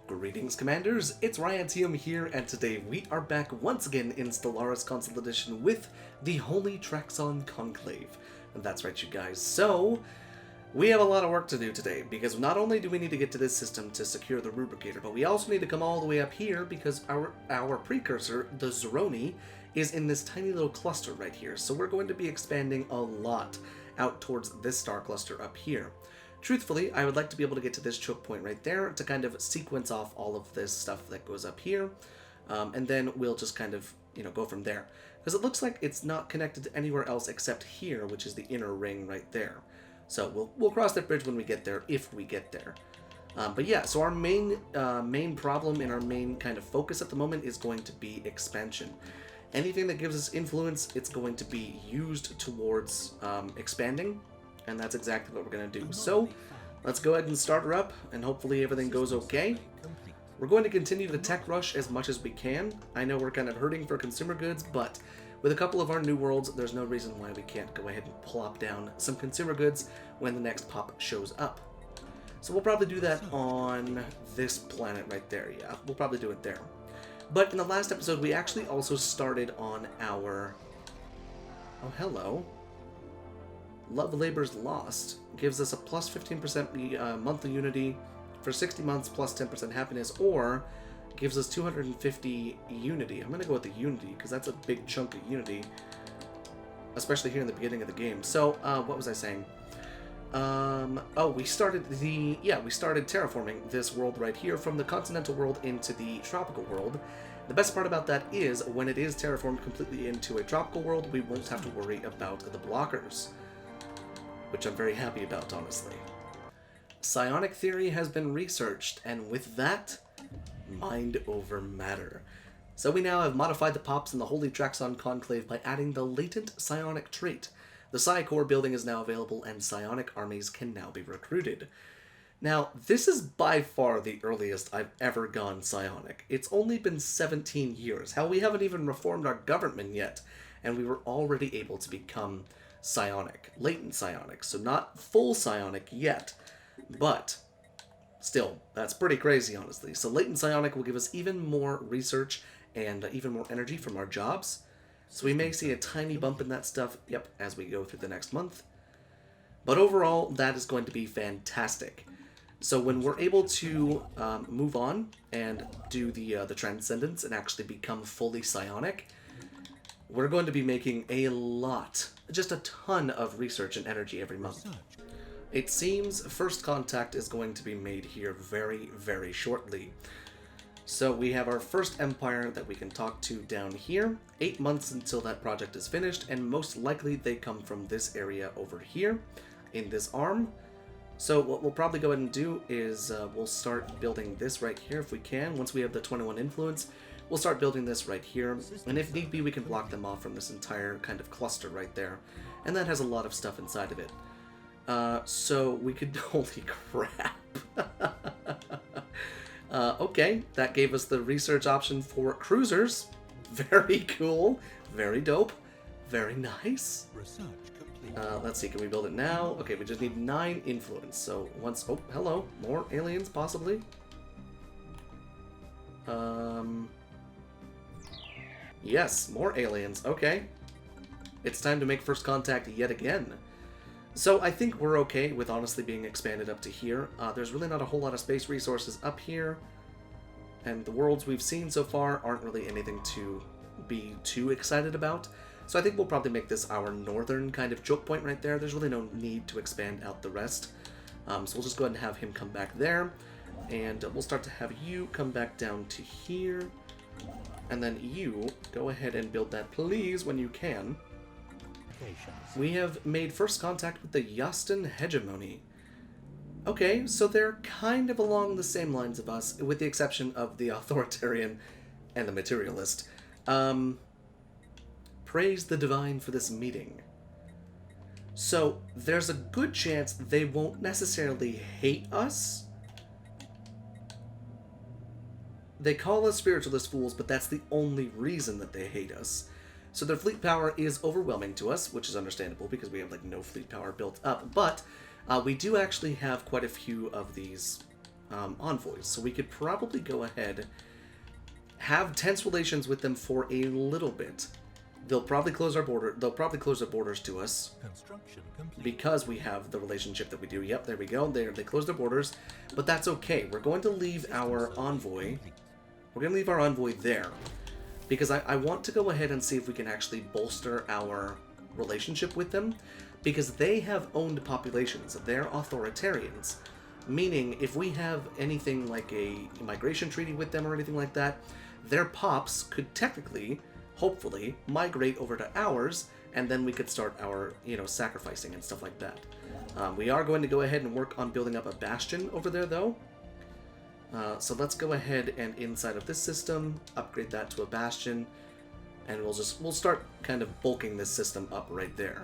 Greetings, Commanders! It's Ryant1UM here, and today we are back once again in Stellaris Console Edition with the Holy Traxon Conclave. And that's right, you guys. So, we have a lot of work to do today, because not only do we need to get to this system to secure the Rubricator, but we also need to come all the way up here because our precursor, the Zeroni, is in this tiny little cluster right here. So we're going to be expanding a lot out towards this star cluster up here. Truthfully, I would like to be able to get to this choke point right there to kind of sequence off all of this stuff that goes up here, and then we'll just kind of, go from there. Because it looks like it's not connected to anywhere else except here, which is the inner ring right there. So we'll cross that bridge when we get there, if we get there. But yeah, so our main problem and our main kind of focus at the moment is going to be expansion. Anything that gives us influence, it's going to be used towards expanding. And that's exactly what we're going to do. So, let's go ahead and start her up, and hopefully everything goes okay. We're going to continue the tech rush as much as we can. I know we're kind of hurting for consumer goods, but with a couple of our new worlds, there's no reason why we can't go ahead and plop down some consumer goods when the next pop shows up. So we'll probably do that on this planet right there, yeah. We'll probably do it there. But in the last episode, we actually also started on our... Oh, hello. Love Labor's Lost gives us a plus 15% monthly unity for 60 months plus 10% happiness, or gives us 250 unity. I'm going to go with the unity because that's a big chunk of unity, especially here in the beginning of the game. So, what was I saying? We started terraforming this world right here from the continental world into the tropical world. The best part about that is when it is terraformed completely into a tropical world, we won't have to worry about the blockers, which I'm very happy about, honestly. Psionic theory has been researched, and with that, mind over matter. So we now have modified the pops in the Holy Traxon Conclave by adding the latent psionic trait. The Psi Core building is now available, and psionic armies can now be recruited. Now, this is by far the earliest I've ever gone psionic. It's only been 17 years. Hell, we haven't even reformed our government yet, and we were already able to become psionic, latent psionic, so not full psionic yet, but still, that's pretty crazy, honestly. So latent psionic will give us even more research and even more energy from our jobs, so we may see a tiny bump in that stuff, yep, as we go through the next month. But overall, that is going to be fantastic. So when we're able to move on and do the transcendence and actually become fully psionic, we're going to be making a lot, just a ton of research and energy every month. It seems first contact is going to be made here very, very shortly. So we have our first empire that we can talk to down here. 8 months until that project is finished, and most likely they come from this area over here in this arm. So what we'll probably go ahead and do is we'll start building this right here if we can. Once we have the 21 influence, we'll start building this right here, and if need be, we can block them off from this entire kind of cluster right there. And that has a lot of stuff inside of it. So we could... Holy crap. Okay, that gave us the research option for cruisers. Very cool. Very dope. Very nice. Let's see, can we build it now? Okay, we just need 9 influence. So once... Oh, hello. More aliens, possibly. Yes, more aliens. Okay. It's time to make first contact yet again. So I think we're okay with honestly being expanded up to here. There's really not a whole lot of space resources up here. And the worlds we've seen so far aren't really anything to be too excited about. So I think we'll probably make this our northern kind of choke point right there. There's really no need to expand out the rest. So we'll just go ahead and have him come back there. And we'll start to have you come back down to here. And then you go ahead and build that, please, when you can. We have made first contact with the Yaston Hegemony. Okay, so they're kind of along the same lines of us, with the exception of the Authoritarian and the Materialist. Praise the Divine for this meeting. So, there's a good chance they won't necessarily hate us. They call us spiritualist fools, but that's the only reason that they hate us. So their fleet power is overwhelming to us, which is understandable because we have like no fleet power built up. But we do actually have quite a few of these envoys. So we could probably go ahead, have tense relations with them for a little bit. They'll probably close our border. They'll probably close their borders to us because we have the relationship that we do. Yep, there we go. They close their borders, but that's okay. We're going to leave our envoy. We're going to leave our envoy there because I want to go ahead and see if we can actually bolster our relationship with them, because they have owned populations. They're authoritarians, meaning if we have anything like a migration treaty with them or anything like that, their pops could technically, hopefully, migrate over to ours, and then we could start our, sacrificing and stuff like that. We are going to go ahead and work on building up a bastion over there, though. So let's go ahead and inside of this system, upgrade that to a bastion, and we'll start kind of bulking this system up right there.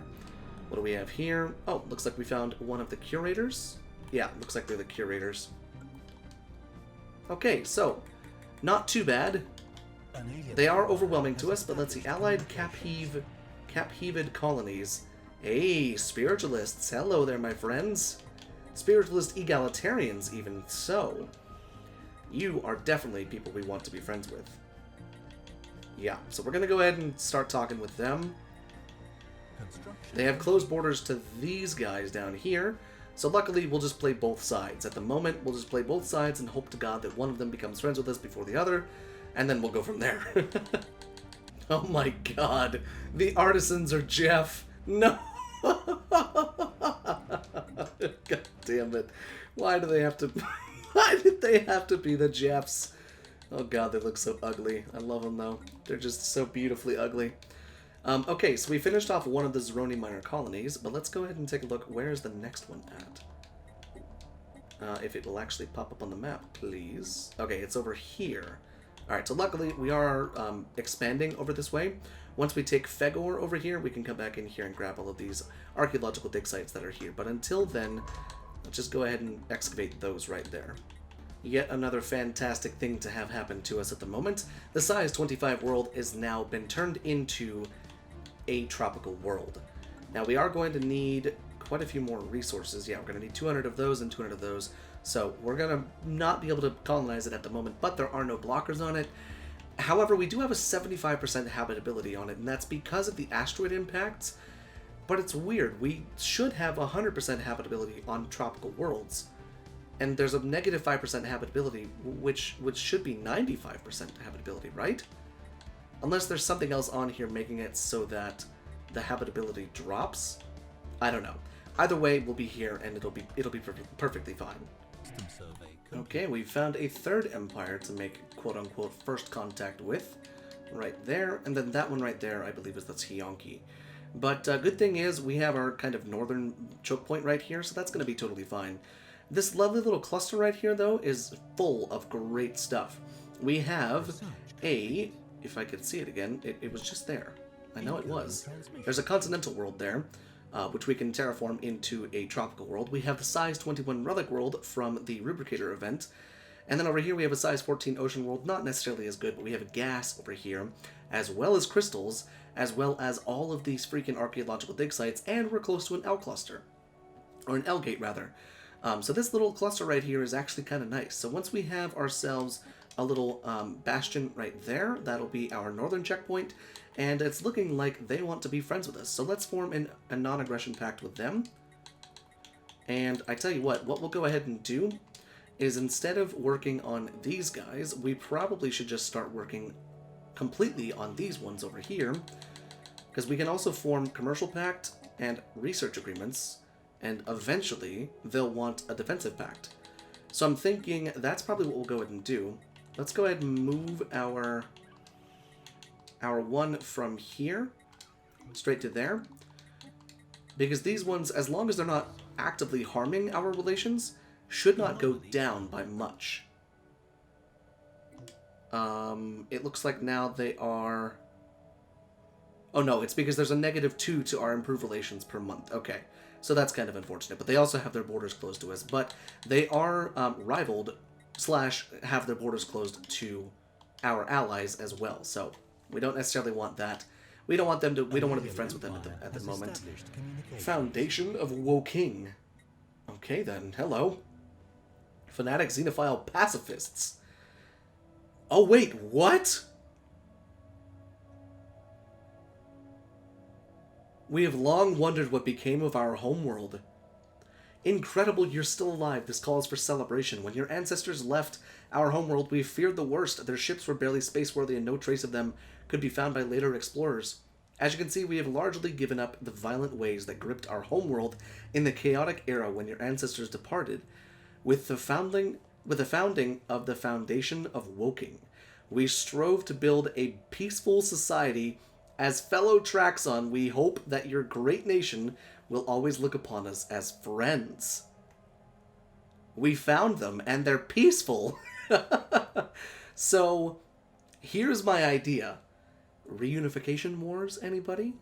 What do we have here? Oh, looks like we found one of the curators. Yeah, looks like they're the curators. Okay, so, not too bad. They are overwhelming to us, but let's see. Allied Capheavid Colonies. Hey, spiritualists. Hello there, my friends. Spiritualist egalitarians, even so. You are definitely people we want to be friends with. Yeah, so we're going to go ahead and start talking with them. They have closed borders to these guys down here, so luckily we'll just play both sides. At the moment, we'll just play both sides and hope to God that one of them becomes friends with us before the other, and then we'll go from there. Oh my god, the artisans are Jeff. No! God damn it. Why do they have to... Why did they have to be the Jeffs? Oh god, they look so ugly. I love them though. They're just so beautifully ugly. Okay, so we finished off one of the Zeroni minor colonies, but let's go ahead and take a look. Where's the next one at? If it will actually pop up on the map, please. Okay, it's over here. Alright, so luckily we are expanding over this way. Once we take Fegor over here, we can come back in here and grab all of these archaeological dig sites that are here. But until then, let's just go ahead and excavate those right there. Yet another fantastic thing to have happen to us at the moment. The size 25 world has now been turned into a tropical world. Now we are going to need quite a few more resources. Yeah, we're going to need 200 of those and 200 of those. So we're going to not be able to colonize it at the moment, but there are no blockers on it. However, we do have a 75% habitability on it, and that's because of the asteroid impacts. But it's weird. We should have 100% habitability on tropical worlds. And there's a negative 5% habitability, which should be 95% habitability, right? Unless there's something else on here making it so that the habitability drops. I don't know. Either way, we'll be here, and it'll be perfectly fine. Okay, we found a third empire to make quote-unquote first contact with, right there, and then that one right there, I believe, is the Tionki. But good thing is we have our kind of northern choke point right here, so that's going to be totally fine. This lovely little cluster right here, though, is full of great stuff. We have a... If I could see it again, it was just there. I know it was. There's a continental world there, which we can terraform into a tropical world. We have the size 21 relic world from the Rubricator event. And then over here we have a size 14 ocean world, not necessarily as good, but we have a gas over here, as well as crystals, as well as all of these freaking archaeological dig sites, and we're close to an L cluster. Or an L gate, rather. So this little cluster right here is actually kind of nice. So once we have ourselves a little bastion right there, that'll be our northern checkpoint, and it's looking like they want to be friends with us. So let's form a non-aggression pact with them. And I tell you what we'll go ahead and do is instead of working on these guys, we probably should just start working completely on these ones over here, because we can also form commercial pact and research agreements, and eventually they'll want a defensive pact. So I'm thinking that's probably what we'll go ahead and do. Let's go ahead and move our one from here straight to there, because these ones, as long as they're not actively harming our relations, should not go down by much. It looks like now they are... Oh no, it's because there's a -2 to our improved relations per month. Okay, so that's kind of unfortunate, but they also have their borders closed to us, but they are rivaled / have their borders closed to our allies as well, so we don't necessarily want that. We don't want them to, we don't want to be friends with them at the moment. Foundation of Woking. Okay then, hello. Fanatic, xenophile, pacifists. Oh wait, what? We have long wondered what became of our homeworld. Incredible you're still alive. This calls for celebration. When your ancestors left our homeworld, we feared the worst. Their ships were barely spaceworthy and no trace of them could be found by later explorers. As you can see, we have largely given up the violent ways that gripped our homeworld in the chaotic era when your ancestors departed. With the founding of the Foundation of Woking, we strove to build a peaceful society. As fellow Traxon, we hope that your great nation will always look upon us as friends. We found them, and they're peaceful. So, here's my idea. Reunification wars, anybody?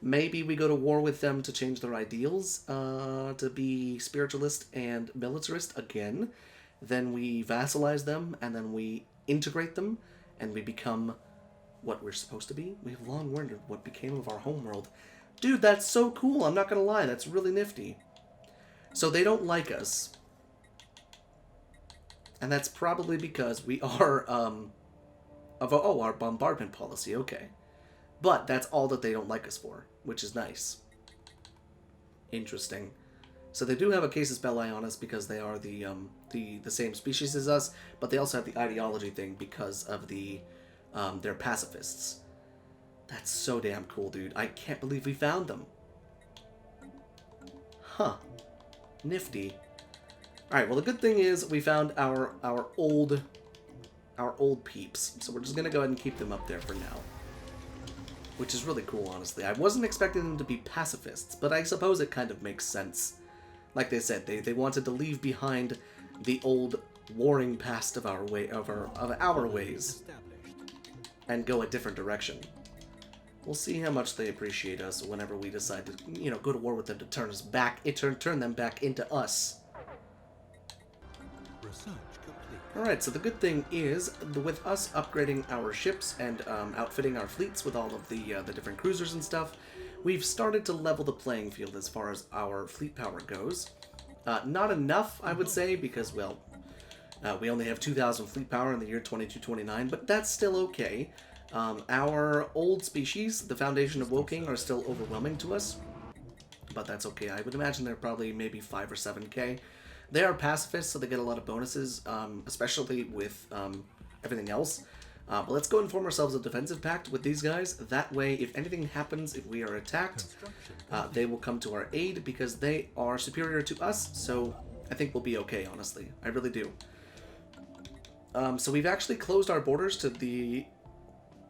Maybe we go to war with them to change their ideals, to be spiritualist and militarist again. Then we vassalize them, and then we integrate them, and we become what we're supposed to be. We have long wondered what became of our homeworld. Dude, that's so cool. I'm not gonna lie, that's really nifty. So they don't like us. And that's probably because we are, our bombardment policy, okay. But that's all that they don't like us for, which is nice. Interesting. So they do have a casus belli on us because they are the same species as us, but they also have the ideology thing because of they're pacifists. That's so damn cool, dude. I can't believe we found them. Huh. Nifty. Alright, well the good thing is we found our old peeps. So we're just gonna go ahead and keep them up there for now. Which is really cool, honestly. I wasn't expecting them to be pacifists, but I suppose it kind of makes sense. Like they said, they wanted to leave behind the old warring past of our ways and go a different direction. We'll see how much they appreciate us whenever we decide to, go to war with them to turn us back, turn them back into us. Alright, so the good thing is, with us upgrading our ships and outfitting our fleets with all of the different cruisers and stuff, we've started to level the playing field as far as our fleet power goes. Not enough, I would say, because, well, we only have 2,000 fleet power in the year 2229, but that's still okay. Our old species, the Foundation of Woking, are still overwhelming to us, but that's okay. I would imagine they're probably maybe 5 or 7k. They are pacifists, so they get a lot of bonuses, especially with everything else. But let's go and form ourselves a defensive pact with these guys. That way, if anything happens, if we are attacked, they will come to our aid because they are superior to us, so I think we'll be okay, honestly. I really do. So we've actually closed our borders to the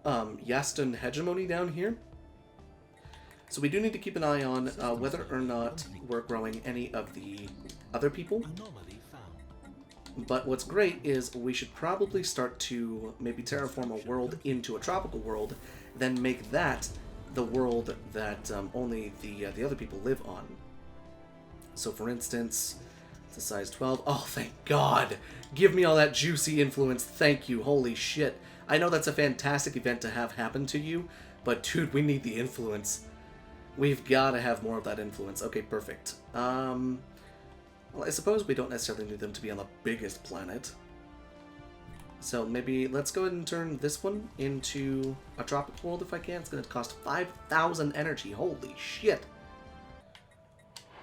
Yaston hegemony down here. So we do need to keep an eye on whether or not we're growing any of the other people. But what's great is we should probably start to maybe terraform a world into a tropical world, then make that the world that only the other people live on. So for instance, it's a size 12. Oh, thank God! Give me all that juicy influence, thank you, holy shit. I know that's a fantastic event to have happen to you, but dude, we need the influence. We've got to have more of that influence. Okay, perfect. Well, I suppose we don't necessarily need them to be on the biggest planet. So maybe let's go ahead and turn this one into a tropical world if I can. It's going to cost 5,000 energy. Holy shit.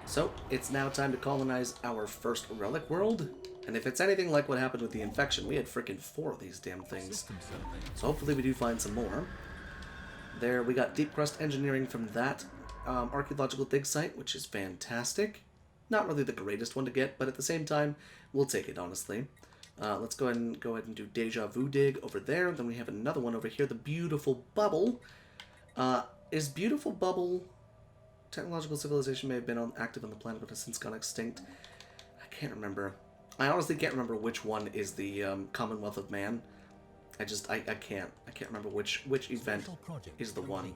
So it's now time to colonize our first relic world. And if it's anything like what happened with the infection, we had freaking 4 of these damn things. So hopefully we do find some more. There, we got deep crust engineering from that archaeological dig site, which is fantastic. Not really the greatest one to get, but at the same time, we'll take it, honestly. Let's go ahead and do Deja Vu Dig over there. Then we have another one over here, the Beautiful Bubble. Is Beautiful Bubble... Technological civilization may have been active on the planet, but has since gone extinct. I can't remember. I honestly can't remember which one is the Commonwealth of Man. I can't remember which event is the one.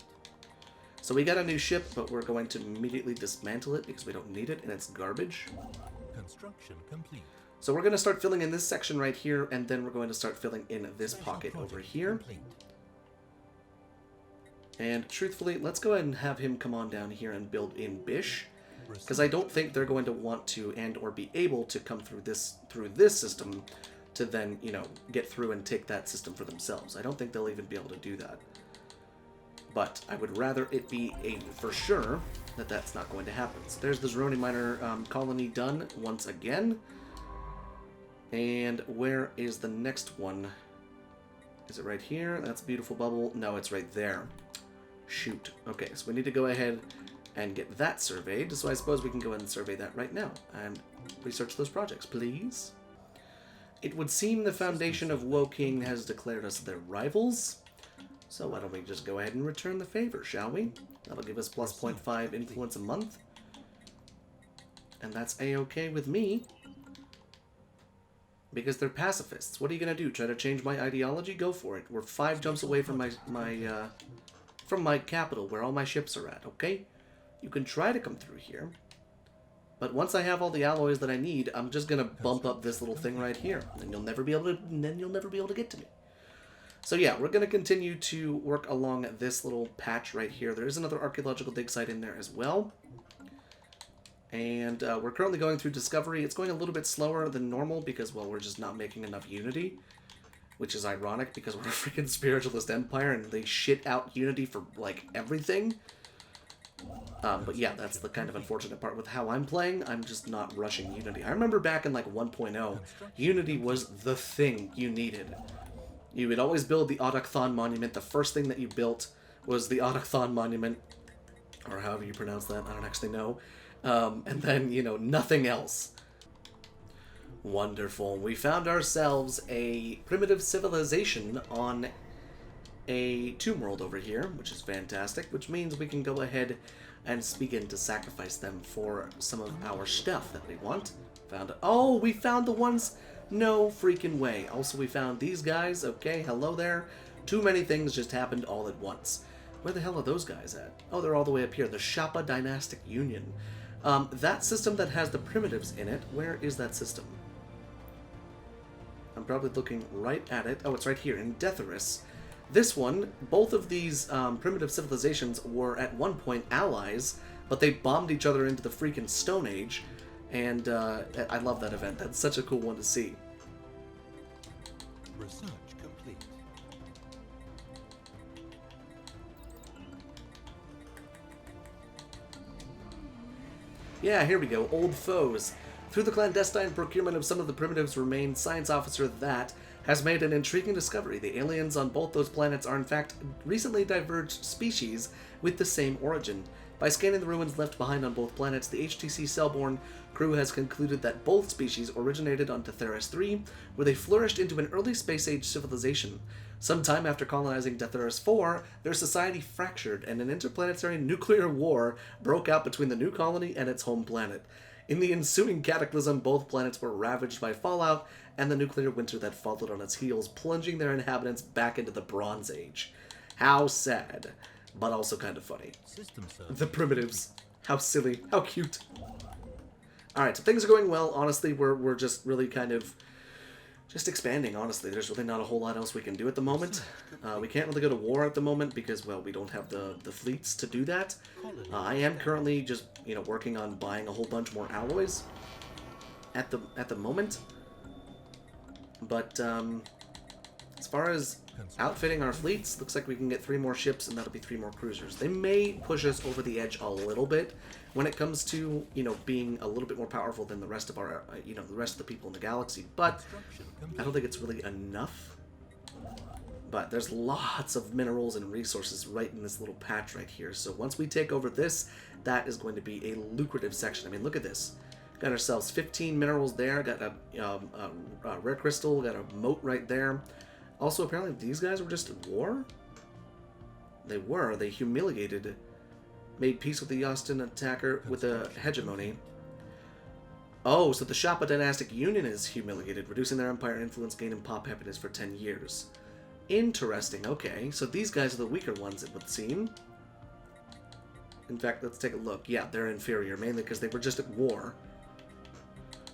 So we got a new ship, but we're going to immediately dismantle it because we don't need it and it's garbage. Construction complete. So we're going to start filling in this section right here, and then we're going to start filling in this pocket over here. And truthfully, let's go ahead and have him come on down here and build in Bish. because I don't think they're going to want to and or be able to come through this system to then, you know, get through and take that system for themselves. I don't think they'll even be able to do that. But I would rather it be a for sure that that's not going to happen. So there's the Zeroni Minor colony done once again. And where is the next one? Is it right here? That's a beautiful bubble. No, it's right there. Shoot. Okay, so we need to go ahead and get that surveyed. So I suppose we can go ahead and survey that right now and research those projects, please. It would seem the Foundation of Woking has declared us their rivals. So why don't we just go ahead and return the favor, shall we? That'll give us plus 0.5 influence a month. And that's a-okay with me. Because they're pacifists. What are you going to do? Try to change my ideology? Go for it. We're 5 jumps away from my capital, where all my ships are at, okay? You can try to come through here. But once I have all the alloys that I need, I'm just going to bump up this little thing right here. And you'll never be able to get to me. So yeah, we're going to continue to work along this little patch right here. There is another archaeological dig site in there as well. And we're currently going through Discovery. It's going a little bit slower than normal because, well, we're just not making enough Unity. Which is ironic because we're a freaking spiritualist empire and they shit out Unity for, like, everything. But yeah, that's the kind of unfortunate part with how I'm playing. I'm just not rushing Unity. I remember back in, like, 1.0, Unity was the thing you needed. You would always build the Onathon Monument. The first thing that you built was the Onathon Monument, or however you pronounce that, I don't actually know. And then, you know, nothing else. Wonderful. We found ourselves a primitive civilization on a tomb world over here, which is fantastic, which means we can go ahead and begin to sacrifice them for some of our stuff that we want. Oh, we found the ones... No freaking way. Also, we found these guys. Okay, hello there. Too many things just happened all at once. Where the hell are those guys at? Oh, they're all the way up here. The Shapa Dynastic Union. That system that has the primitives in it, where is that system? I'm probably looking right at it. Oh, it's right here in Detheris. This one, both of these primitive civilizations were at one point allies, but they bombed each other into the freaking Stone Age. And I love that event. That's such a cool one to see. Research complete. Yeah, here we go. Old foes. Through the clandestine procurement of some of the primitives' remains, science officer that has made an intriguing discovery. The aliens on both those planets are in fact recently diverged species with the same origin. By scanning the ruins left behind on both planets, the HTC Cellborn crew has concluded that both species originated on Detheris 3, where they flourished into an early space-age civilization. Sometime after colonizing Detheris 4, their society fractured and an interplanetary nuclear war broke out between the new colony and its home planet. In the ensuing cataclysm, both planets were ravaged by fallout and the nuclear winter that followed on its heels, plunging their inhabitants back into the Bronze Age. How sad, but also kind of funny. The primitives. How silly. How cute. Alright, so things are going well. Honestly, we're just really kind of just expanding, honestly. There's really not a whole lot else we can do at the moment. We can't really go to war at the moment because, well, we don't have the fleets to do that. I am currently just, you know, working on buying a whole bunch more alloys at the moment. But, as far as outfitting our fleets, looks like we can get 3 more ships and that'll be 3 more cruisers. They may push us over the edge a little bit when it comes to, you know, being a little bit more powerful than the rest of our, you know, the rest of the people in the galaxy. But I don't think it's really enough. But there's lots of minerals and resources right in this little patch right here. So once we take over this, that is going to be a lucrative section. I mean, look at this. Got ourselves 15 minerals there. Got a rare crystal. Got a moat right there. Also, apparently these guys were just at war? They were. They humiliated. Made peace with the Austin attacker with a hegemony. Oh, so the Shapa Dynastic Union is humiliated, reducing their empire influence gain and pop happiness for 10 years. Interesting, okay. So these guys are the weaker ones, it would seem. In fact, let's take a look. Yeah, they're inferior, mainly because they were just at war.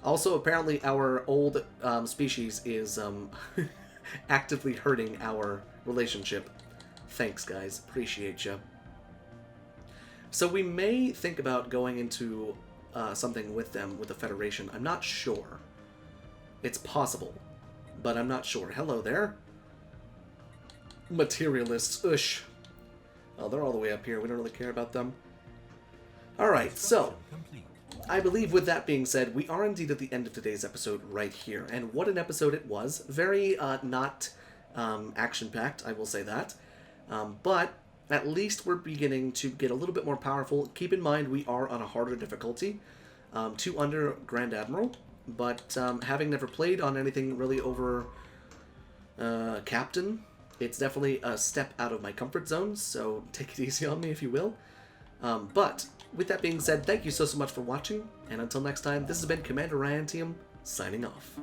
Also, apparently our old species is actively hurting our relationship. Thanks, guys. Appreciate ya. So we may think about going into something with them, with the Federation. I'm not sure. It's possible, but I'm not sure. Hello there. Materialists, ush. Oh, they're all the way up here. We don't really care about them. Alright, so, I believe with that being said, we are indeed at the end of today's episode right here. And what an episode it was. Very not action-packed, I will say that. But at least we're beginning to get a little bit more powerful. Keep in mind we are on a harder difficulty. 2 under Grand Admiral. But having never played on anything really over Captain, it's definitely a step out of my comfort zone, so take it easy on me if you will. But with that being said, thank you so much for watching, and until next time, this has been Commander RYANT1UM, signing off.